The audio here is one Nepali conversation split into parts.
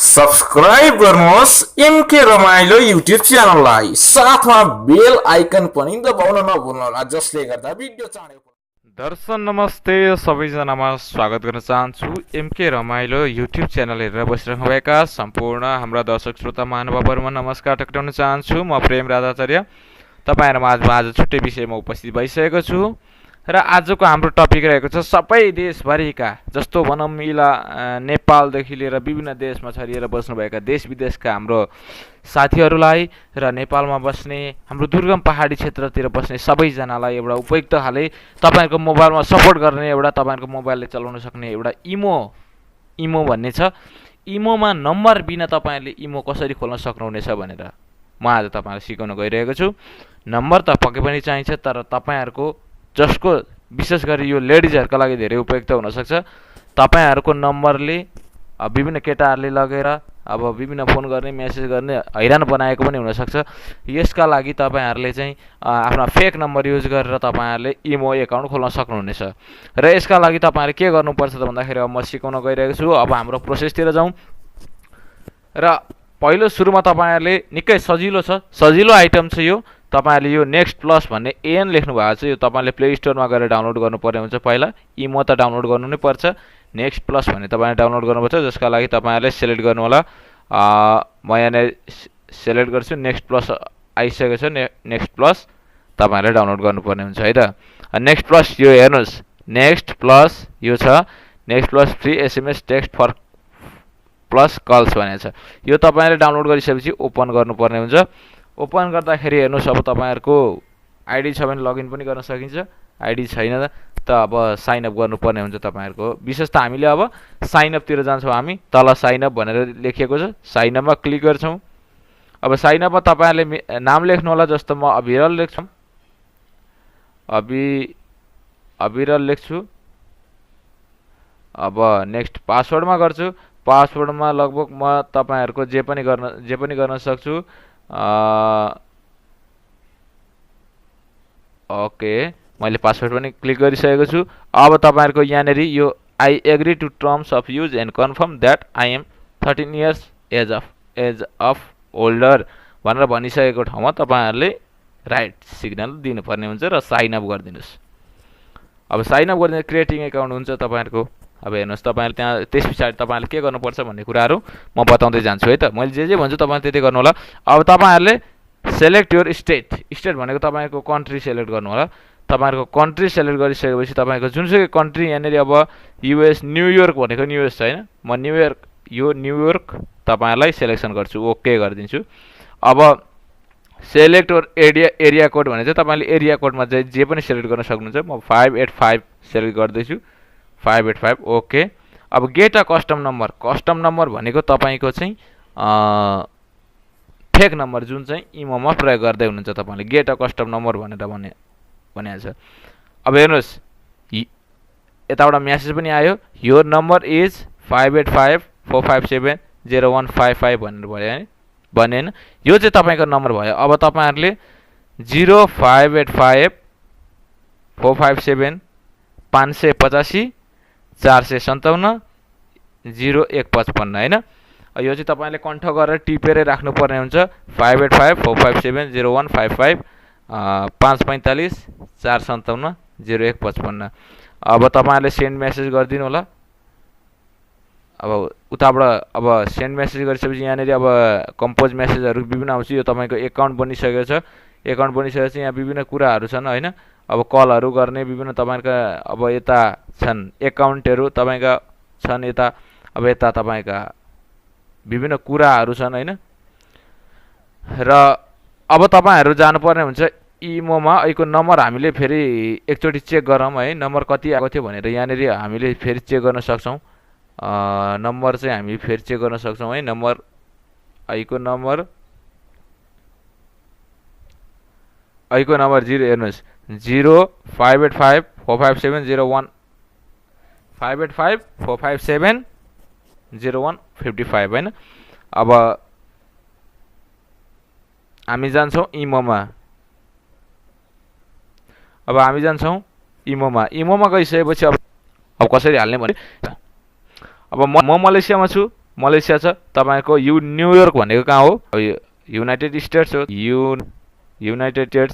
सब्सक्राइब गर्नुहोस् एमके रमाइलो युट्युब च्यानललाई, साथमा बेल आइकन पनि दबाउन नभुल्नुहोला, जसले गर्दा भिडियो चाँडै। दर्शक नमस्ते, सबैजनामा स्वागत गर्न चाहन्छु। एमके रमाइलो युट्युब च्यानल हेरेर बसिरहनुभएका सम्पूर्ण हाम्रा दर्शक श्रोता महानुभावहरूमा नमस्कार टक्राउन चाहन्छु। म प्रेम राजाचार्य तपाईँहरूमा आज छुट्टै विषयमा उपस्थित भइसकेको छु र आजको हाम्रो टपिक रहेको छ सबै देशभरिका, जस्तो भनौँ नेपालदेखि लिएर विभिन्न देशमा छरिएर बस्नुभएका देश विदेशका हाम्रो साथीहरूलाई र नेपालमा बस्ने हाम्रो दुर्गम पहाडी क्षेत्रतिर बस्ने सबैजनालाई एउटा उपयुक्त खाले तपाईँहरूको मोबाइलमा सपोर्ट गर्ने एउटा तपाईँहरूको मोबाइलले चलाउन सक्ने एउटा इमो भन्ने छ। इमोमा नम्बर बिना तपाईँहरूले इमो कसरी खोल्न सक्नुहुनेछ भनेर म आज तपाईँहरूलाई सिकाउन गइरहेको छु। नम्बर त पक्कै पनि चाहिन्छ, तर तपाईँहरूको जसको विशेष गरी यो लेडिजहरूको लागि धेरै उपयुक्त हुनसक्छ। तपाईँहरूको नम्बरले विभिन्न केटाहरूले लगेर अब विभिन्न फोन गर्ने मेसेज गर्ने हैरान बनाएको पनि हुनसक्छ। यसका लागि तपाईँहरूले चाहिँ आफ्ना फेक नम्बर युज गरेर तपाईँहरूले इमो एकाउन्ट खोल्न सक्नुहुनेछ। र यसका लागि तपाईँहरूले के गर्नुपर्छ त भन्दाखेरि अब म सिकाउन गइरहेको छु। अब हाम्रो प्रोसेसतिर जाउँ र पहिलो सुरुमा तपाईँहरूले निकै सजिलो आइटम छ यो। तपाईँहरूले यो नेक्स्ट प्लस भन्ने एन लेख्नु भएको छ, यो तपाईँले प्ले स्टोरमा गएर डाउनलोड गर्नुपर्ने हुन्छ। पहिला इमो त डाउनलोड गर्नु नै पर्छ, नेक्स्ट प्लस भन्ने तपाईँले डाउनलोड गर्नुपर्छ, जसका लागि तपाईँहरूले सेलेक्ट गर्नु होला। म यहाँनिर सेलेक्ट गर्छु, नेक्स्ट प्लस आइसकेको छ। नेक्स्ट प्लस तपाईँहरूले डाउनलोड गर्नुपर्ने हुन्छ है त। नेक्स्ट प्लस यो हेर्नुहोस्, नेक्स्ट प्लस यो छ, next plus free SMS text for plus calls भनेको छ। यो तपाईँहरूले डाउनलोड गरिसकेपछि ओपन गर्नुपर्ने हुन्छ। ओपन गर्दाखेरि हेर्नुहोस्, अब तपाईँहरूको आइडी छ भने लगइन पनि गर्न सकिन्छ, आइडी छैन त अब साइनअप गर्नुपर्ने हुन्छ तपाईँहरूको। विशेष त हामीले अब साइनअपतिर जान्छौँ, हामी तल साइनअप भनेर लेखिएको छ, साइनअपमा क्लिक गर्छौँ। अब साइनअपमा तपाईँहरूले नाम लेख्नु होला, जस्तो म अभिरल लेख्छु, अभिरल लेख्छु। अब नेक्स्ट पासवर्डमा गर्छु, पासवर्डमा लगभग म तपाईँहरूको जे पनि गर्न सक्छु। ओके, मैले पासवर्ड पनि क्लिक गरिसकेको छु। अब तपाईँहरूको यहाँनिर यो I agree to terms of use and confirm that I am 13 years age of older भनेर भनिसकेको ठाउँमा तपाईँहरूले राइट सिग्नल दिनुपर्ने हुन्छ र साइनअप गरिदिनुहोस्। अब साइनअप गरिदिनु क्रिएटिङ एकाउन्ट हुन्छ तपाईँहरूको। अब हेर्नुहोस्, तपाईँहरूले त्यहाँ त्यस पछाडि तपाईँहरूले के गर्नुपर्छ भन्ने कुराहरू म बताउँदै जान्छु है त। मैले जे भन्छु तपाईँले त्यति गर्नु होला। अब तपाईँहरूले सेलेक्ट योर स्टेट भनेको तपाईँको कन्ट्री सेलेक्ट गर्नु होला। तपाईँहरूको कन्ट्री सेलेक्ट गरिसकेपछि तपाईँको जुनसुकै कन्ट्री, यहाँनिर अब युएस न्युयोर्क भनेको न्युएस छैन, म न्युयोर्क तपाईँहरूलाई सेलेक्सन गर्छु, ओके गरिदिन्छु। अब सेलेक्ट योर एरिया कोड भने चाहिँ तपाईँले एरिया कोडमा चाहिँ जे पनि सेलेक्ट गर्न सक्नुहुन्छ। म 585 सेलेक्ट गर्दैछु, 585 ओके। अब गेट अ कस्टम नम्बर भनेको तपाईँको चाहिँ फेक नम्बर जुन चाहिँ इमोमा प्रयोग गर्दै हुनुहुन्छ तपाईँले, गेट अ कस्टम नम्बर भनेर भनेको छ। अब हेर्नुहोस्, यताबाट म्यासेज पनि आयो, यो नम्बर इज 5854570155 भनेर भयो है, भने होइन, यो चाहिँ तपाईँको नम्बर भयो। अब तपाईँहरूले 05854575400155 होइन। यो चाहिँ तपाईँले कण्ठ गरेर टिपेरै राख्नुपर्ने हुन्छ। 5854570155 54545700155। अब तपाईँहरूले सेन्ड मेसेज गरिदिनु होला। अब उताबाट अब सेन्ड मेसेज गरिसकेपछि यहाँनिर अब कम्पोज मेसेजहरू विभिन्न आउँछ। यो तपाईँको एकाउन्ट बनिसकेको छ, एकाउन्ट बनिसकेपछि यहाँ विभिन्न कुराहरू छन् होइन। अब कलहरू गर्ने विभिन्न तपाईँका अब यता छन् एकाउन्टहरू तपाईँका छन् यता। अब यता तपाईँका विभिन्न कुराहरू छन् होइन। र अब तपाईँहरू जानुपर्ने हुन्छ इमोमा। अहिलेको नम्बर हामीले फेरि एकचोटि चेक गरौँ है, नम्बर कति आएको थियो भनेर। यहाँनिर हामीले फेरि चेक गर्न सक्छौँ, नम्बर चाहिँ हामी फेरि चेक गर्न सक्छौँ है। नम्बर अहिलेको नम्बर 0 हेर्नुहोस्, 058545700155 होइन। अब हामी जान्छौँ इमोमा। इमोमा गइसकेपछि अब कसरी हाल्ने भने अब म मलेसियामा छु, मलेसिया छ, तपाईँको न्युयोर्क भनेको कहाँ हो? युनाइटेड स्टेट्स हो। युनाइटेड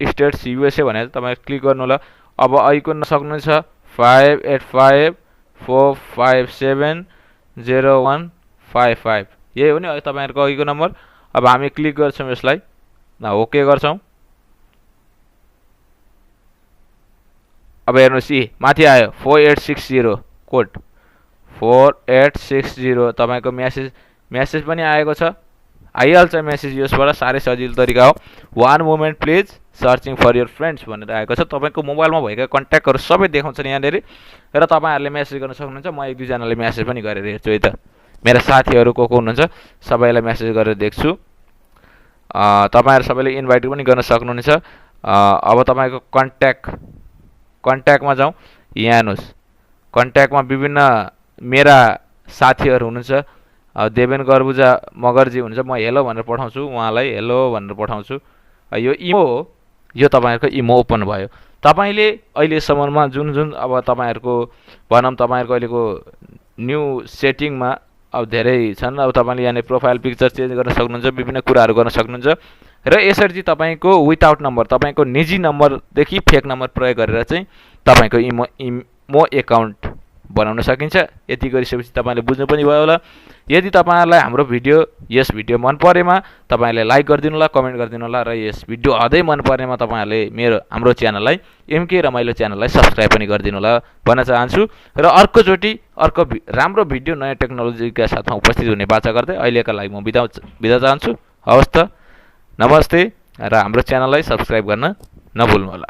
स्टेट्स युएसए भनेर तपाईँ क्लिक गर्नु होला। अब अहिले सक्नुहुन्छ 5854570155 यही हो नि तपाईँहरूको अहिलेको नम्बर। अब हामी क्लिक गर्छौँ यसलाई, ओके गर्छौँ। अब हेर्नुहोस् यी माथि आयो 4860 कोड 4860 तपाईँको मेसेज पनि आएको छ, आइहाल्छ मेसेज यसबाट, साह्रै सजिलो तरिका हो। One moment please searching for your friends भनेर आएको छ। तपाईँको मोबाइलमा भएका कन्ट्याक्टहरू सबै देखाउँछ यहाँनिर र तपाईँहरूले मेसेज गर्न सक्नुहुन्छ। म एक दुईजनाले मेसेज पनि गरेर हेर्छु है त, मेरा साथीहरू को हुनुहुन्छ सबैलाई मेसेज गरेर देख्छु। तपाईँहरू सबैले इन्भाइट पनि गर्न सक्नुहुनेछ। अब तपाईँको कन्ट्याक्टमा जाउँ। यहाँ हेर्नुहोस् कन्ट्याक्टमा विभिन्न मेरा साथीहरू हुनुहुन्छ। देवेन गर्बुजा मगरजी हुनुहुन्छ, म हेलो भनेर पठाउँछु, उहाँलाई हेलो भनेर पठाउँछु। यो इमो हो, यो तपाईँहरूको इमो ओपन भयो। तपाईँले अहिलेसम्ममा जुन अब तपाईँहरूको भनौँ तपाईँहरूको अहिलेको न्यू सेटिङमा अब धेरै छन्। अब तपाईँले यहाँनिर प्रोफाइल पिक्चर चेन्ज गर्न सक्नुहुन्छ, विभिन्न कुराहरू गर्न सक्नुहुन्छ र यसरी चाहिँ तपाईँको विदाउट नम्बर, तपाईँको निजी नम्बरदेखि फेक नम्बर प्रयोग गरेर चाहिँ तपाईँको इमो एकाउन्ट बनाउन सकिन्छ। यति गरिसकेपछि तपाईँले बुझ्नु पनि भयो होला। यदि तपाईँहरूलाई हाम्रो यस भिडियो मन परेमा तपाईँहरूले लाइक गरिदिनु होला, कमेन्ट गरिदिनु होला र यस भिडियो अझै मन परेमा तपाईँहरूले हाम्रो च्यानललाई एमके रमाइलो च्यानललाई सब्सक्राइब पनि गरिदिनु होला भन्न चाहन्छु। र अर्कोचोटि अर्को राम्रो भिडियो नयाँ टेक्नोलोजीका साथमा उपस्थित हुने बाचा गर्दै अहिलेका लागि म बिदा चाहन्छु। हवस् त, नमस्ते र हाम्रो च्यानललाई सब्सक्राइब गर्न नभुल्नु होला।